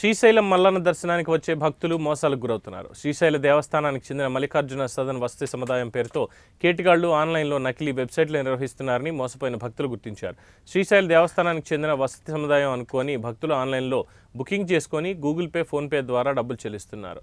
శ్రీశైలం మల్లన్న దర్శనానికి వచ్చే భక్తులు మోసాలకు గురవుతున్నారు. శ్రీశైల దేవస్థానానికి చెందిన మల్లికార్జున సదన్ వసతి సముదాయం పేరుతో కేటిగాళ్లు ఆన్లైన్లో నకిలీ వెబ్సైట్లు నిర్వహిస్తున్నారని మోసపోయిన భక్తులు గుర్తించారు. శ్రీశైల దేవస్థానానికి చెందిన వసతి సముదాయం అనుకొని భక్తులు ఆన్లైన్లో బుకింగ్ చేసుకొని గూగుల్ పే, ఫోన్పే ద్వారా డబ్బులు చెల్లిస్తున్నారు.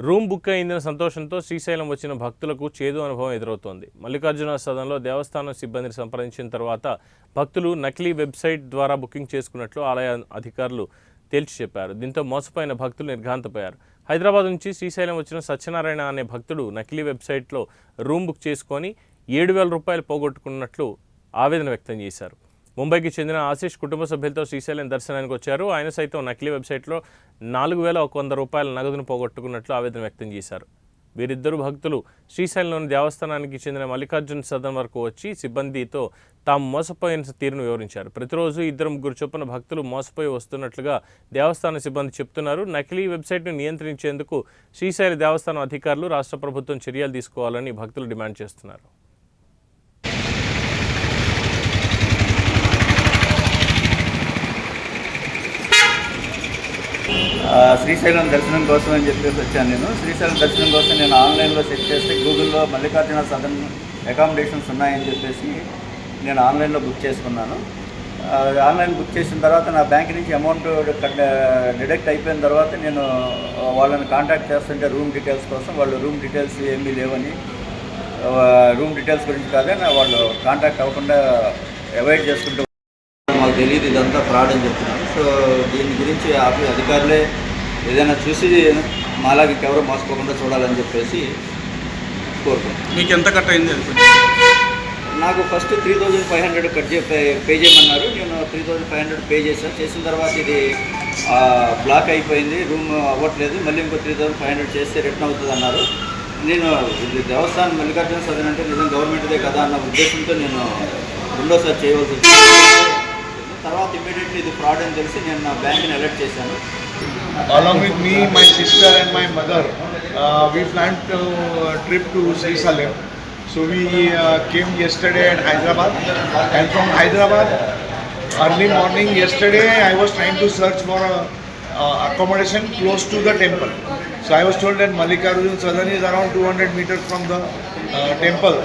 రూమ్ బుక్ అయిందన్న సంతోషంతో శ్రీశైలం వచ్చిన భక్తులకు చేదు అనుభవం ఎదురవుతోంది. మల్లికార్జున సదన్లో దేవస్థానం సిబ్బందిని సంప్రదించిన తర్వాత భక్తులు నకిలీ వెబ్సైట్ ద్వారా బుకింగ్ చేసుకున్నట్లు ఆలయ అధికారులు తేల్చి చెప్పారు. దీంతో మోసపోయిన భక్తులు నిర్ఘాంతపోయారు. హైదరాబాద్ నుంచి శ్రీశైలం వచ్చిన సత్యనారాయణ అనే భక్తుడు నకిలీ వెబ్సైట్లో రూమ్ బుక్ చేసుకొని 7,000 రూపాయలు పోగొట్టుకున్నట్లు ఆవేదన వ్యక్తం చేశారు. ముంబైకి చెందిన ఆశీష్ కుటుంబ సభ్యులతో శ్రీశైలం దర్శనానికి వచ్చారు. ఆయన సైతం నకిలీ వెబ్సైట్లో 4,100 రూపాయల నగదును పోగొట్టుకున్నట్లు ఆవేదన వ్యక్తం చేశారు. వీరిద్దరు భక్తులు శ్రీశైలంలోని దేవస్థానానికి చెందిన మల్లికార్జున సదన్ వరకు వచ్చి సిబ్బందితో తాము మోసపోయిన తీరును వివరించారు. ప్రతిరోజు 2-3 చొప్పున భక్తులు మోసపోయి వస్తున్నట్లుగా దేవస్థాన సిబ్బంది చెప్తున్నారు. నకిలీ వెబ్సైట్ను నియంత్రించేందుకు శ్రీశైల దేవస్థానం అధికారులు, రాష్ట్ర ప్రభుత్వం చర్యలు తీసుకోవాలని భక్తులు డిమాండ్ చేస్తున్నారు. శ్రీశైలం దర్శనం కోసం అని చెప్పేసి వచ్చాను. నేను శ్రీశైలం దర్శనం కోసం నేను ఆన్లైన్లో సెర్చ్ చేస్తే గూగుల్లో మల్లికార్జున సదన్ అకామిడేషన్స్ ఉన్నాయని చెప్పేసి నేను ఆన్లైన్లో బుక్ చేసుకున్నాను. ఆన్లైన్ బుక్ చేసిన తర్వాత నా బ్యాంక్ నుంచి అమౌంట్ డిడక్ట్ అయిపోయిన తర్వాత నేను వాళ్ళని కాంటాక్ట్ చేస్తుంటే రూమ్ డీటెయిల్స్ కోసం, వాళ్ళు రూమ్ డీటెయిల్స్ ఏమీ లేవని, రూమ్ డీటెయిల్స్ గురించి కాదని వాళ్ళు కాంటాక్ట్ అవ్వకుండా అవాయిడ్ చేసుకుంటూ మాకు తెలియదు ఇదంతా ఫ్రాడ్ అని చెప్తున్నాను. సో దీని గురించి అధికారులే ఏదైనా చూసి మాలాగా ఎవరో మోసపోకుండా చూడాలని చెప్పేసి కోరుకుంటున్నాను. మీకు ఎంత కట్ అయింది? నాకు ఫస్ట్ 3,500 పే చేయమన్నారు. నేను 3,500 పే చేశాను. చేసిన తర్వాత ఇది బ్లాక్ అయిపోయింది, రూమ్ అవ్వట్లేదు, మళ్ళీ ఇంకో 3,500 చేస్తే రిటర్న్ అవుతుంది అన్నారు. నేను ఇది దేవస్థానం మల్లికార్జున సదన్ అంటే నిజం గవర్నమెంట్దే కదా అన్న ఉద్దేశంతో నేను రెండోసారి చేయవలసి వచ్చింది. తర్వాత ఇమ్మీడియట్లీ ఇది ఫ్రాడ్ అని తెలిసి నేను నా బ్యాంక్ని అలర్ట్ చేశాను. Along with me, my sister and my mother, we planned a trip to Srisalam. So we came yesterday at Hyderabad, and from Hyderabad, early morning yesterday, I was trying to search for accommodation close to the temple. So I was told that Mallikarjun Sadan is around 200 meters from the temple.